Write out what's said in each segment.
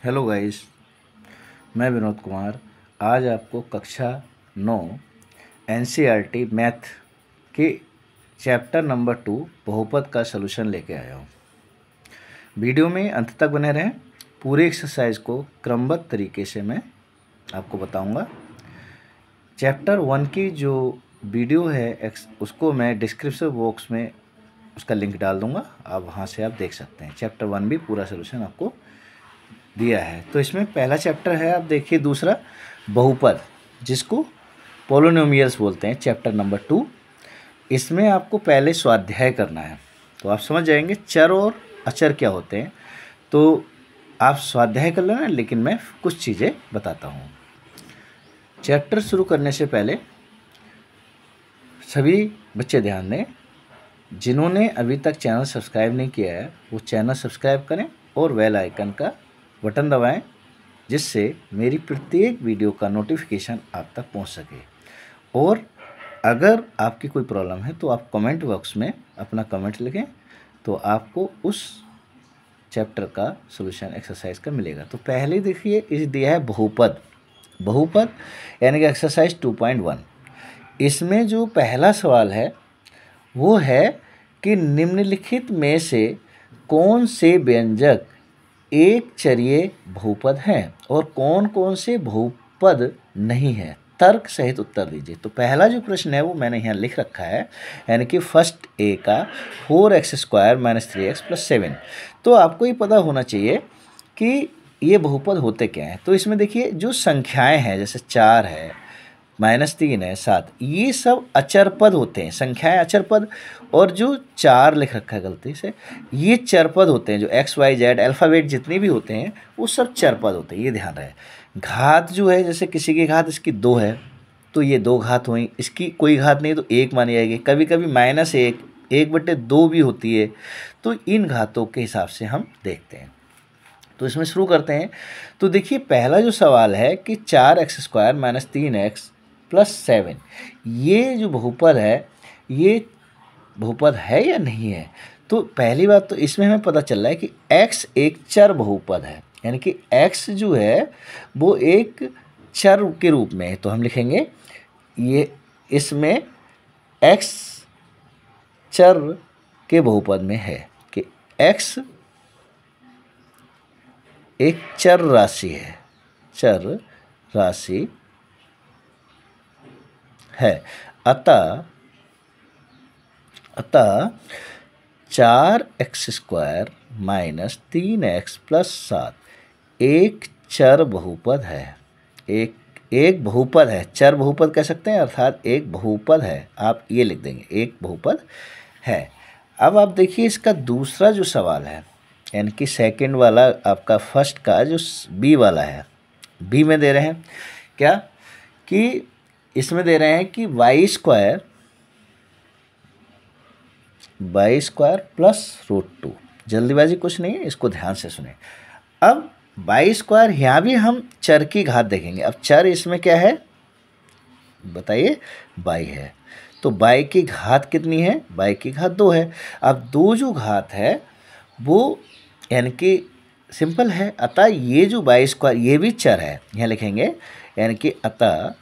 Hello guys, मैं विनोद कुमार आज आपको कक्षा 9 एनसीईआरटी मैथ के चैप्टर नंबर 2 बहुपद का सलूशन लेके आया हूँ। वीडियो में अंत तक बने रहें। पूरे एक्सरसाइज को क्रमबद्ध तरीके से मैं आपको बताऊंगा। चैप्टर 1 की जो वीडियो है उसको मैं डिस्क्रिप्शन बॉक्स में उसका लिंक डाल दूंगा, आप वहाँ से आप देख सकते हैं। चैप्टर 1 भी पूरा सलूशन आपको दिया है। तो इसमें पहला चैप्टर है, आप देखिए, दूसरा बहुपद, जिसको पोलिनोमियल्स बोलते हैं, चैप्टर नंबर 2। इसमें आपको पहले स्वाध्याय करना है, तो आप समझ जाएंगे चर और अचर क्या होते हैं। तो आप स्वाध्याय कर लेना, लेकिन मैं कुछ चीज़ें बताता हूँ। चैप्टर शुरू करने से पहले सभी बच्चे ध्यान दें, जिन्होंने अभी तक चैनल सब्सक्राइब नहीं किया है वो चैनल सब्सक्राइब करें और बेल आइकन का बटन दबाएं, जिससे मेरी प्रत्येक वीडियो का नोटिफिकेशन आप तक पहुंच सके। और अगर आपकी कोई प्रॉब्लम है तो आप कमेंट बॉक्स में अपना कमेंट लिखें, तो आपको उस चैप्टर का सॉल्यूशन एक्सरसाइज का मिलेगा। तो पहले देखिए, इस दिया है बहुपद। बहुपद यानी कि एक्सरसाइज 2.1। इसमें जो पहला सवाल है वो है कि निम्नलिखित में से कौन से व्यंजक एक चरीय बहुपद हैं और कौन कौन से बहुपद नहीं है। तर्क सहित उत्तर दीजिए। तो पहला जो प्रश्न है वो मैंने यहाँ लिख रखा है, यानी कि फर्स्ट ए का 4x² - 3x + 7। तो आपको ये पता होना चाहिए कि ये बहुपद होते क्या हैं। तो इसमें देखिए, जो संख्याएं हैं, जैसे 4 है, -3 है, 7, ये सब अचर पद होते हैं। संख्याएं अचर पद, और जो 4 लिख रखा है गलती से, ये चर पद होते हैं। जो x y z अल्फ़ाबेट जितने भी होते हैं वो सब चर पद होते हैं, ये ध्यान रहे। घात जो है, जैसे किसी की घात इसकी 2 है तो ये 2 घात हुई, इसकी कोई घात नहीं तो 1 मानी जाएगी। कभी कभी -1, 1/2 भी होती है। तो इन घातों के हिसाब से हम देखते हैं। तो इसमें शुरू करते हैं। तो देखिए, पहला जो सवाल है कि 4x² - 3x + 7, ये जो बहुपद है, ये बहुपद है या नहीं है। तो पहली बात तो इसमें हमें पता चल रहा है कि x एक चर बहुपद है, यानी कि x जो है वो एक चर के रूप में है। तो हम लिखेंगे ये, इसमें x चर के बहुपद में है कि x एक चर राशि है, चर राशि है। अतः 4x² - 3x + 7 एक चर बहुपद है। एक बहुपद है, चर बहुपद कह सकते हैं, अर्थात एक बहुपद है। आप ये लिख देंगे, एक बहुपद है। अब आप देखिए, इसका दूसरा जो सवाल है, यानी कि सेकंड वाला, आपका फर्स्ट का जो बी वाला है, बी में दे रहे हैं क्या, कि इसमें दे रहे हैं कि y² + √2। जल्दीबाजी कुछ नहीं है, इसको ध्यान से सुने। अब y², यहाँ भी हम चर की घात देखेंगे। अब चर इसमें क्या है बताइए, y है। तो y की घात कितनी है, y की घात 2 है। अब 2 जो घात है वो यानी कि सिंपल है। अतः ये जो y² ये भी चर है, यहाँ लिखेंगे, यानी कि अतः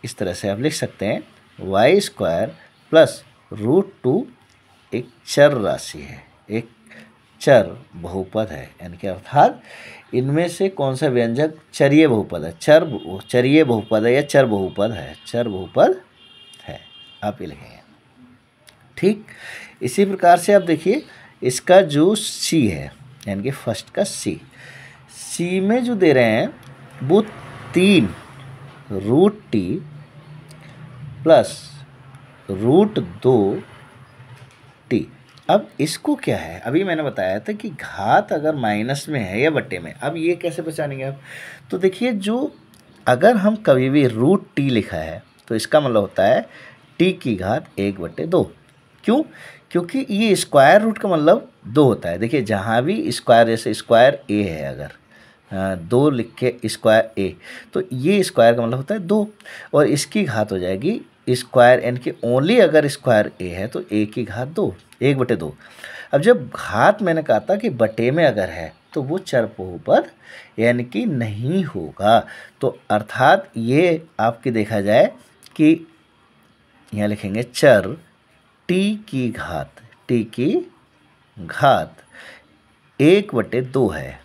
इस तरह से आप लिख सकते हैं, y² + √2 एक चर राशि है, एक चर बहुपद है। यानी कि अर्थात इनमें से कौन सा व्यंजक चरीय बहुपद है, चरीय बहुपद है या चर बहुपद है, चर बहुपद है, आप ये लिखेंगे। ठीक इसी प्रकार से आप देखिए, इसका जो सी है, यानी कि फर्स्ट का सी में जो दे रहे हैं वो 3 √t + √2t। अब इसको क्या है, अभी मैंने बताया था कि घात अगर माइनस में है या बट्टे में। अब ये कैसे पहचानेंगे आप, तो देखिए, जो अगर हम कभी भी √t लिखा है तो इसका मतलब होता है t की घात 1/2। क्यों, क्योंकि ये स्क्वायर रूट का मतलब 2 होता है। देखिए, जहाँ भी स्क्वायर, जैसे स्क्वायर a है, अगर 2 लिख के स्क्वायर a, तो ये स्क्वायर का मतलब होता है 2, और इसकी घात हो जाएगी स्क्वायर, यानी कि ओनली अगर स्क्वायर a है तो a की घात 2, 1/2। अब जब घात मैंने कहा था कि बटे में अगर है तो वो चर बहुपद यानी कि नहीं होगा। तो अर्थात ये आपके देखा जाए कि यहाँ लिखेंगे चर t की घात 1/2 है।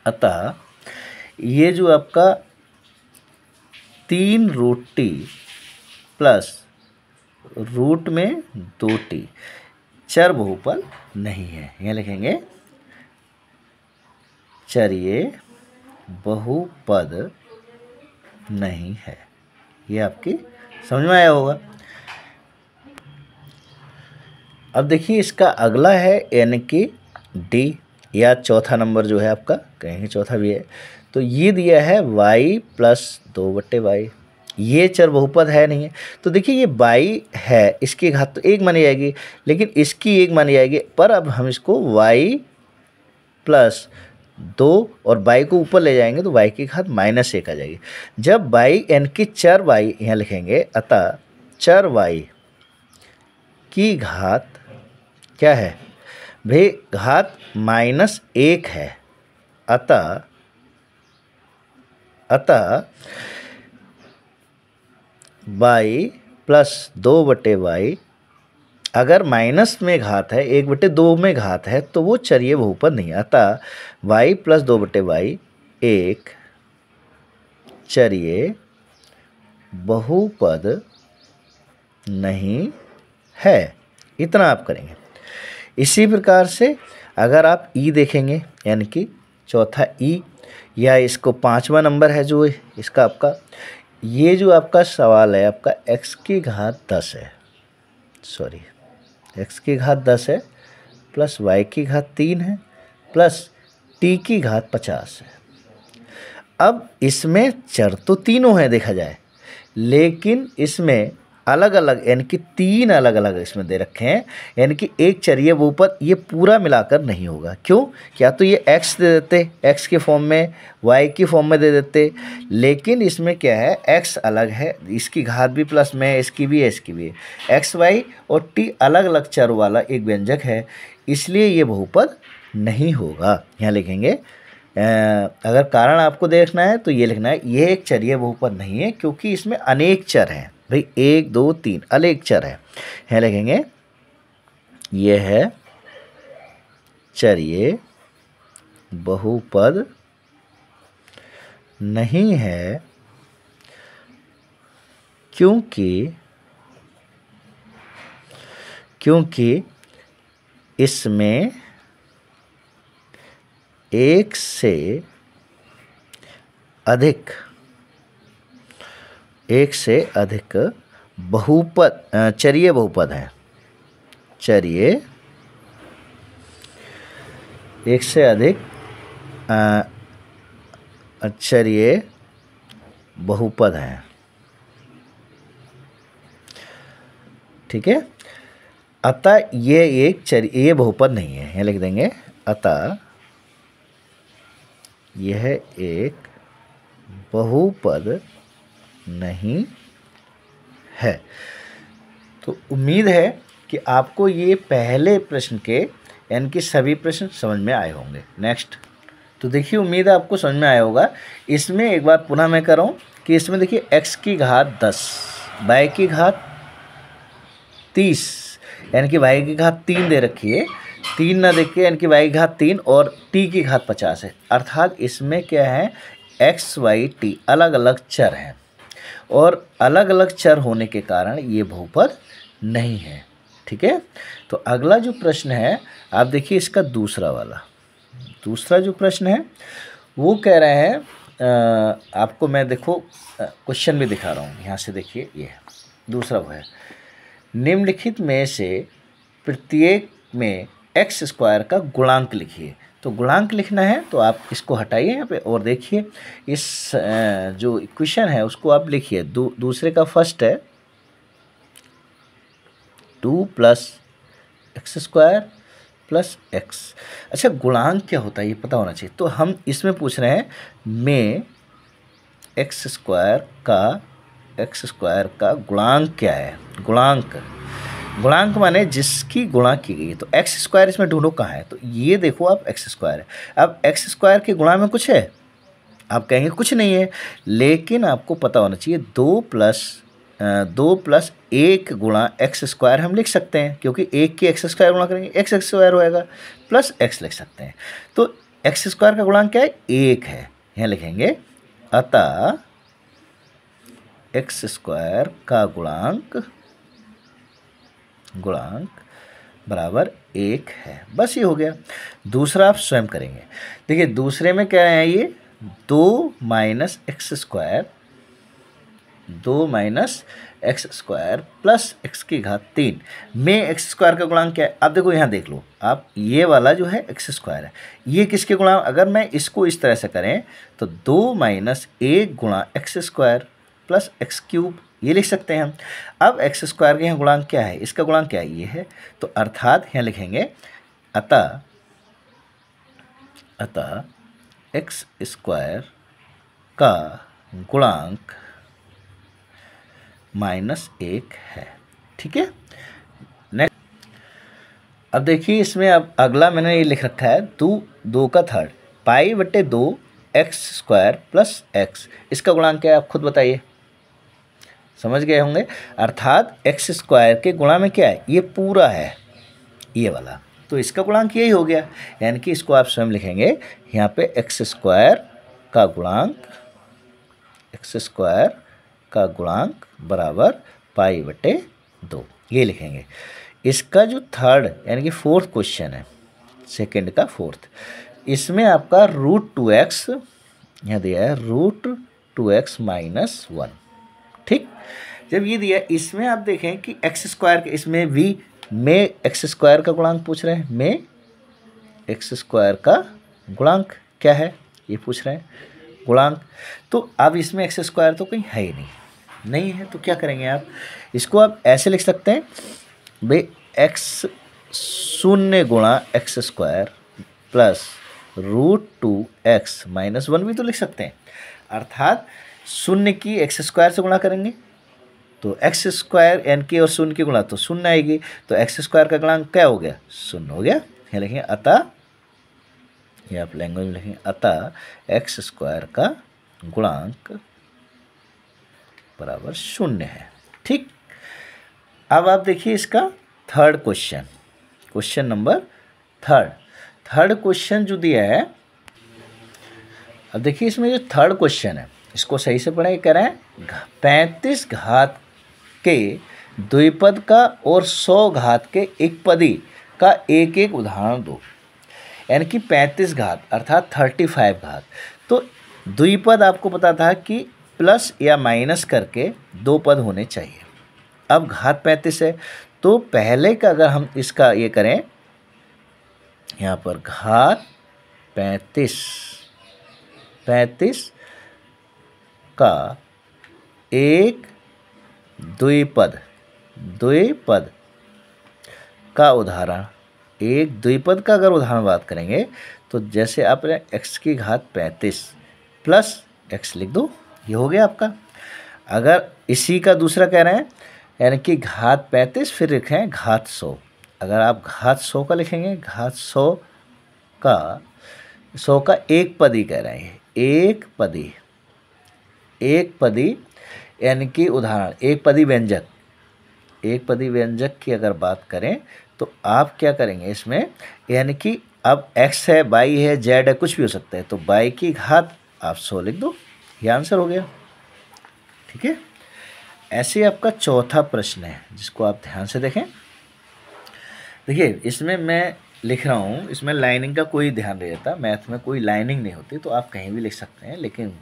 अतः ये जो आपका 3√t प्लस रूट में 2t चर बहुपद नहीं है। यहाँ लिखेंगे चरिये बहुपद नहीं है। ये आपकी समझ में आया होगा। अब देखिए इसका अगला है यानी कि डी या चौथा नंबर जो है आपका, कहेंगे चौथा भी है। तो ये दिया है y प्लस 2/y। ये चर बहुपद है नहीं है। तो देखिए ये y है, इसकी घात तो 1 मानी जाएगी, लेकिन इसकी 1 मानी जाएगी। पर अब हम इसको y प्लस 2 और y को ऊपर ले जाएंगे तो y की घात -1 आ जाएगी। जब y यानी कि चर y यहाँ लिखेंगे, अतः चर y की घात क्या है भाई, घात -1 है। अतः y प्लस 2/y अगर माइनस में घात है, 1/2 में घात है, तो वो चरिये बहुपद नहीं है। अतः y प्लस 2/y एक चरिये बहुपद नहीं है। इतना आप करेंगे। इसी प्रकार से अगर आप ई देखेंगे यानी कि चौथा ई, या इसको 5वां नंबर है जो इसका आपका, ये जो आपका सवाल है आपका x की घात 10 है, सॉरी x की घात 10 है प्लस y की घात 3 है प्लस t की घात 50 है। अब इसमें चर तो तीनों हैं देखा जाए, लेकिन इसमें अलग अलग यानी कि 3 अलग अलग इसमें दे रखे हैं, यानी कि एक चरिये बहुपद ये पूरा मिलाकर नहीं होगा। क्यों? क्या तो ये x दे देते, x के फॉर्म में, y की फॉर्म में दे देते, लेकिन इसमें क्या है x अलग है, इसकी घात भी प्लस में, इसकी भी है, इसकी भी है। x y और t अलग अलग चर वाला एक व्यंजक है, इसलिए ये बहुपद नहीं होगा। यहाँ लिखेंगे अगर कारण आपको देखना है तो ये लिखना है ये एक चरिये बहुपद नहीं है, क्योंकि इसमें अनेक चर हैं भाई, 1 2 3 अनेक चर है। यहाँ लिखेंगे ये है चरिये बहुपद नहीं है, क्योंकि इसमें एक से अधिक बहुपद चरिये बहुपद हैं। चरिये एक से अधिक चरिये बहुपद हैं। ठीक है। अतः ये एक चरिये बहुपद नहीं है। यहाँ लिख देंगे अतः यह एक बहुपद नहीं है। तो उम्मीद है कि आपको ये पहले प्रश्न के यानी कि सभी प्रश्न समझ में आए होंगे। नेक्स्ट तो देखिए, उम्मीद है आपको समझ में आया होगा। इसमें एक बार पुनः मैं कर रहा हूँ कि इसमें देखिए x की घात 10, y की घात 30 यानी कि y की घात 3 दे रखी है, 3 ना देख के यानी कि y की घात 3 और t की घात 50 है। अर्थात इसमें क्या है x y t अलग अलग चर हैं, और अलग अलग चर होने के कारण ये बहुपद नहीं है। ठीक है। तो अगला जो प्रश्न है आप देखिए इसका दूसरा जो प्रश्न है वो कह रहे हैं, आपको मैं देखो क्वेश्चन भी दिखा रहा हूँ। यहाँ से देखिए ये दूसरा वो है, निम्नलिखित में से प्रत्येक में x² का गुणांक लिखिए। तो गुणांक लिखना है तो आप इसको हटाइए यहाँ पे और देखिए इस जो इक्वेशन है उसको आप लिखिए। दूसरे का फर्स्ट है 2 + x² + x। अच्छा, गुणांक क्या होता है ये पता होना चाहिए। तो हम इसमें पूछ रहे हैं में x² का गुणांक क्या है। गुणांक गुणांक माने जिसकी गुणा की गई है। तो एक्स स्क्वायर इसमें ढूंढो कहाँ है, तो ये देखो आप एक्स स्क्वायर है। अब एक्स स्क्वायर के गुणा में कुछ है, आप कहेंगे कुछ नहीं है, लेकिन आपको पता होना चाहिए 2 प्लस 1 गुणा एक्स स्क्वायर हम लिख सकते हैं, क्योंकि 1 की एक्स स्क्वायर गुणा करेंगे एक्स स्क्वायर होएगा, प्लस एक्स लिख सकते हैं। तो एक्स स्क्वायर का गुणांक क्या है, 1 है, यहाँ लिखेंगे अतः एक्स स्क्वायर का गुणांक बराबर 1 है। बस ये हो गया। दूसरा आप स्वयं करेंगे। देखिए दूसरे में क्या है, ये 2 minus x square plus x की घात 3 में एक्स स्क्वायर का गुणांक क्या है। अब देखो यहाँ देख लो आप, ये वाला जो है एक्स स्क्वायर है, ये किसके गुणा, अगर मैं इसको इस तरह से करें तो 2 माइनस 1 गुणा x square plus x cube, ये लिख सकते हैं हम। अब एक्स स्क्वायर के यहाँ गुणांक क्या है, इसका गुणांक क्या है, ये है। तो अर्थात यहाँ लिखेंगे अतः एक्स स्क्वायर का गुणांक -1 है। ठीक है। नेक्स्ट, अब देखिए इसमें अब अगला मैंने ये लिख रखा है 2 का third π/2 x square plus x, इसका गुणांक क्या है आप खुद बताइए, समझ गए होंगे। अर्थात एक्स स्क्वायर के गुणा में क्या है, ये पूरा है ये वाला, तो इसका गुणांक यही हो गया। यानी कि इसको आप स्वयं लिखेंगे यहाँ पे एक्स स्क्वायर का गुणांक बराबर π/2, ये लिखेंगे। इसका जो थर्ड यानी कि फोर्थ क्वेश्चन है, सेकंड का फोर्थ, इसमें आपका √2x यहाँ दिया है √2x - 1। ठीक, जब ये दिया इसमें आप देखें कि एक्स स्क्वायर के इसमें v में एक्स स्क्वायर का गुणांक पूछ रहे हैं, में एक्स स्क्वायर का गुणांक क्या है ये पूछ रहे हैं गुणांक। तो अब इसमें एक्स स्क्वायर तो कहीं है ही नहीं है, तो क्या करेंगे आप, इसको आप ऐसे लिख सकते हैं भाई x 0 गुणा एक्स स्क्वायर प्लस √2x - 1 भी तो लिख सकते हैं। अर्थात 0 की एक्स स्क्वायर से गुणा करेंगे तो एक्स स्क्वायर यानी कि और 0 की गुणा तो 0 आएगी, तो एक्स स्क्वायर का गुणांक क्या हो गया, 0 हो गया। यहाँ लिखेंगे अतः, ये आप लैंग्वेज में लिखेंगे अतः एक्स स्क्वायर का गुणांक बराबर 0 है। ठीक, अब आप देखिए इसका third question number third question जो दिया है। अब देखिए इसमें जो थर्ड क्वेश्चन है इसको सही से पढ़ें। कह रहे हैं 35 घात के द्विपद का और 100 घात के एकपदी का एक एक उदाहरण दो। यानी कि 35 घात अर्थात 35 घात, तो द्विपद आपको पता था कि प्लस या माइनस करके 2 पद होने चाहिए। अब घात 35 है, तो पहले का अगर हम इसका ये करें, यहाँ पर घात 35 का एक द्विपद का उदाहरण, एक द्विपद का अगर उदाहरण बात करेंगे तो जैसे आपने x की घात 35 प्लस x लिख दो, ये हो गया आपका। अगर इसी का दूसरा कह रहे हैं यानी कि घात 35 फिर लिखें घात 100, अगर आप घात 100 का लिखेंगे, घात 100 का एक पदी कह रहे हैं, एक पदी यानी कि उदाहरण एक पदी व्यंजक की अगर बात करें तो आप क्या करेंगे इसमें, यानी कि अब x है, y है, z है, कुछ भी हो सकता है, तो y की घात आप 100 लिख दो, ये आंसर हो गया। ठीक है, ऐसे आपका चौथा प्रश्न है जिसको आप ध्यान से देखें। देखिए इसमें मैं लिख रहा हूँ, इसमें लाइनिंग का कोई ध्यान नहीं रहता, मैथ में कोई लाइनिंग नहीं होती, तो आप कहीं भी लिख सकते हैं, लेकिन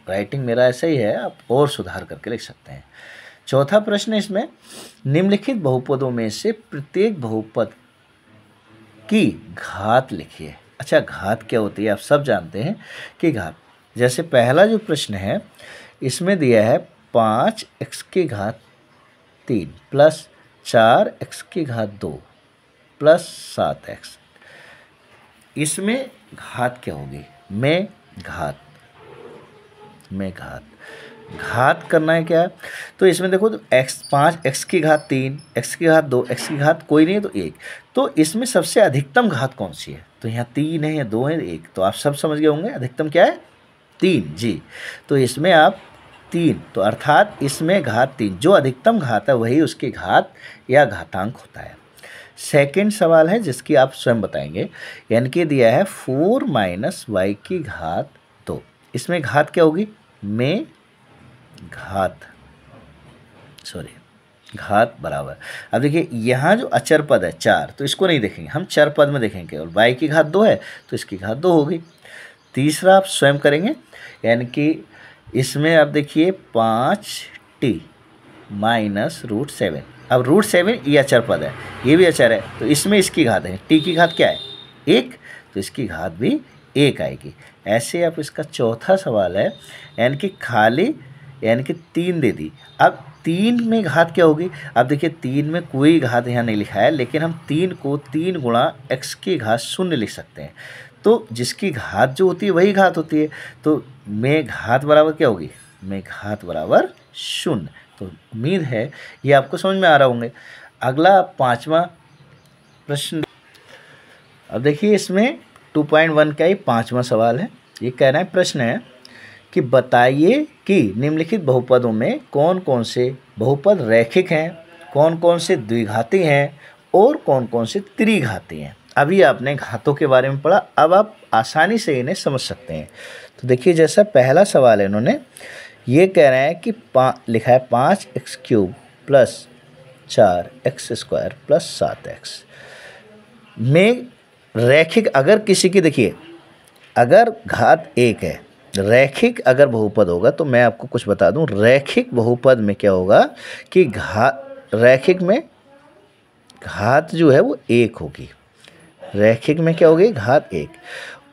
राइटिंग मेरा ऐसा ही है, आप और सुधार करके लिख सकते हैं। चौथा प्रश्न इसमें निम्नलिखित बहुपदों में से प्रत्येक बहुपद की घात लिखिए। अच्छा, घात क्या होती है आप सब जानते हैं कि घात, जैसे पहला जो प्रश्न है इसमें दिया है 5x की घात 3 प्लस 4x की घात 2 प्लस 7x, इसमें घात क्या होगी, में घात। घात करना है क्या, तो इसमें देखो तो x5 x की घात 3 x की घात 2 x की घात कोई नहीं है तो 1, तो इसमें सबसे अधिकतम घात कौन सी है, तो यहाँ 3 है या 2 है 1, तो आप सब समझ गए होंगे अधिकतम क्या है 3 जी। तो इसमें आप 3, तो अर्थात इसमें घात 3, जो अधिकतम घात है वही उसकी घात या घातांक होता है। सेकंड सवाल है जिसकी आप स्वयं बताएंगे, यानी कि दिया है 4 माइनस वाई की घात 2, इसमें घात क्या होगी में घात घात बराबर। अब देखिए यहाँ जो अचर पद है 4, तो इसको नहीं देखेंगे, हम चर पद में देखेंगे, और y की घात 2 है तो इसकी घात 2 होगी। तीसरा आप स्वयं करेंगे, यानी कि इसमें आप देखिए 5t माइनस √7, अब √7 ये अचर पद है, ये भी अचर है, तो इसमें इसकी घात है, t की घात क्या है 1, तो इसकी घात भी 1 आएगी। ऐसे आप इसका चौथा सवाल है, यानी कि खाली यानी कि 3 दे दी, अब 3 में घात क्या होगी, अब देखिए 3 में कोई घात यहाँ नहीं लिखा है, लेकिन हम 3 को 3 गुणा x की घात 0 लिख सकते हैं, तो जिसकी घात जो होती है वही घात होती है, तो में घात बराबर क्या होगी, में घात बराबर 0। तो उम्मीद है ये आपको समझ में आ रहा होंगे। अगला 5वां प्रश्न, अब देखिए इसमें 2.1 का ही 5वां सवाल है। ये कह रहा है, प्रश्न है कि बताइए कि निम्नलिखित बहुपदों में कौन कौन से बहुपद रैखिक हैं, कौन कौन से द्विघाती हैं और कौन कौन से त्रिघाती हैं। अभी आपने घातों के बारे में पढ़ा, अब आप आसानी से इन्हें समझ सकते हैं। तो देखिए जैसा पहला सवाल है, इन्होंने ये कह रहे हैं कि लिखा है 5x³ plus 4x² plus 7x में रैखिक, अगर किसी की देखिए अगर घात 1 है, रैखिक अगर बहुपद होगा, तो मैं आपको कुछ बता दूं, रैखिक बहुपद में क्या होगा कि रैखिक में घात जो है वो 1 होगी, रैखिक में क्या होगी घात 1,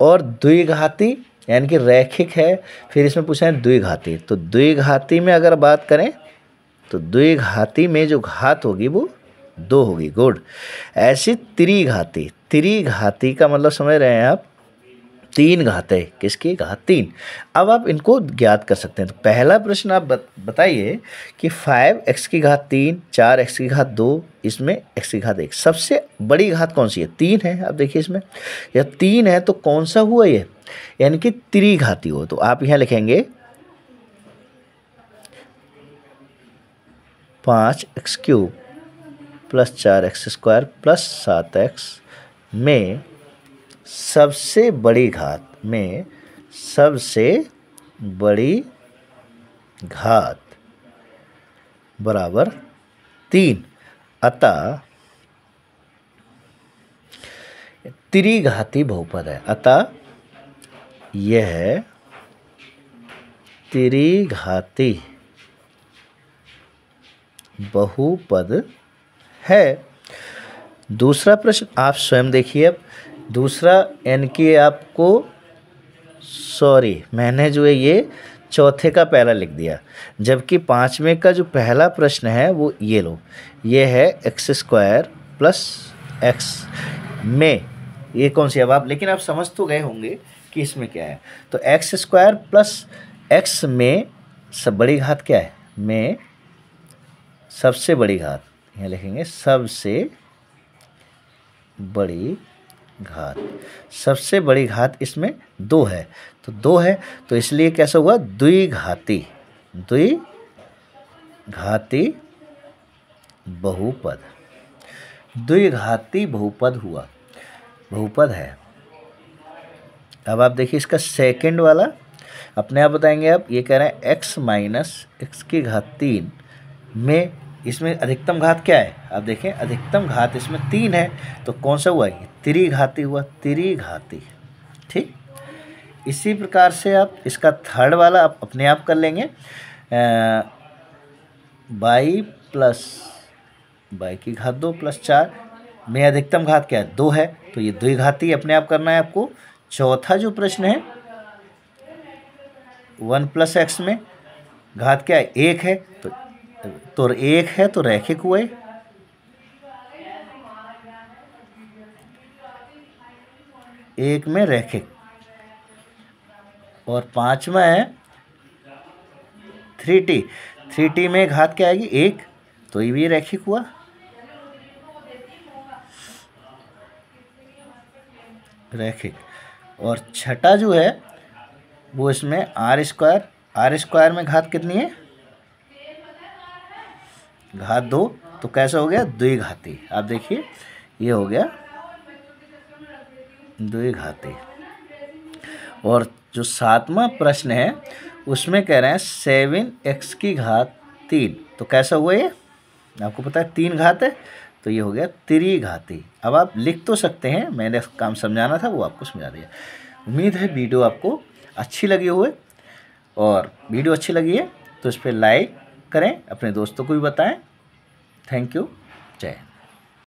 और द्विघाती यानी कि रैखिक है, फिर इसमें पूछा है द्विघाती, तो द्विघाती में अगर बात करें तो द्विघाती में जो घात होगी वो 2 होगी, गुड। ऐसी त्रिघाती, त्रिघाती का मतलब समझ रहे हैं आप, 3 घात है, किसकी घात 3। अब आप इनको ज्ञात कर सकते हैं। तो पहला प्रश्न आप बताइए कि 5x की घात 3 4x की घात 2 इसमें x की घात 1, सबसे बड़ी घात कौन सी है, 3 है। अब देखिए इसमें यह 3 है तो कौन सा हुआ ये, यानी कि त्रिघाती हो, तो आप यहाँ लिखेंगे 5x³ plus 4x² plus 7x में सबसे बड़ी घात, में सबसे बड़ी घात बराबर 3, अतः त्रिघाती बहुपद है, अतः यह त्रिघाती बहुपद है। दूसरा प्रश्न आप स्वयं देखिए, अब दूसरा यानी कि आपको मैंने जो है ये चौथे का पहला लिख दिया, जबकि 5वें का जो पहला प्रश्न है वो ये लो, ये है x² प्लस x में, ये कौन सी, अब आप लेकिन आप समझ तो गए होंगे कि इसमें क्या है। तो x² प्लस x में सब बड़ी घात क्या है, में सबसे बड़ी घात, यहाँ लिखेंगे सबसे बड़ी घात, सबसे बड़ी घात इसमें 2 है, तो 2 है तो इसलिए कैसा हुआ द्विघाती, द्विघाती बहुपद, द्विघाती बहुपद हुआ, बहुपद है। अब आप देखिए इसका सेकंड वाला अपने आप बताएंगे आप, ये कह रहे हैं x माइनस x की घात 3 में, इसमें अधिकतम घात क्या है, आप देखें अधिकतम घात इसमें 3 है, तो कौन सा हुआ ये त्रिघाती हुआ, त्रिघाती, ठीक। इसी प्रकार से आप इसका थर्ड वाला आप अपने आप कर लेंगे, y प्लस y की घात 2 प्लस 4 में अधिकतम घात क्या है 2 है, तो ये द्विघाती अपने आप करना है आपको। चौथा जो प्रश्न है 1 प्लस x में घात क्या है 1 है, तो 1 है तो रैखिक हुए, एक में रैखिक, और 5वां है 3t, 3t में घात क्या आएगी 1, तो ये भी रैखिक हुआ। रैखिक। और छठा जो है वो इसमें आर स्क्वायर में घात कितनी है, घात 2, तो कैसा हो गया द्विघाती। आप देखिए ये हो गया द्विघाती। और जो 7वां प्रश्न है उसमें कह रहे हैं 7x की घात 3, तो कैसा हुआ ये, आपको पता है 3 घात है, तो ये हो गया त्रिघाती। अब आप लिख तो सकते हैं, मैंने काम समझाना था वो आपको समझा दिया। उम्मीद है वीडियो आपको अच्छी लगी होगी, और वीडियो अच्छी लगी है तो इस पर लाइक करें, अपने दोस्तों को भी बताएं। थैंक यू, जय हिंद।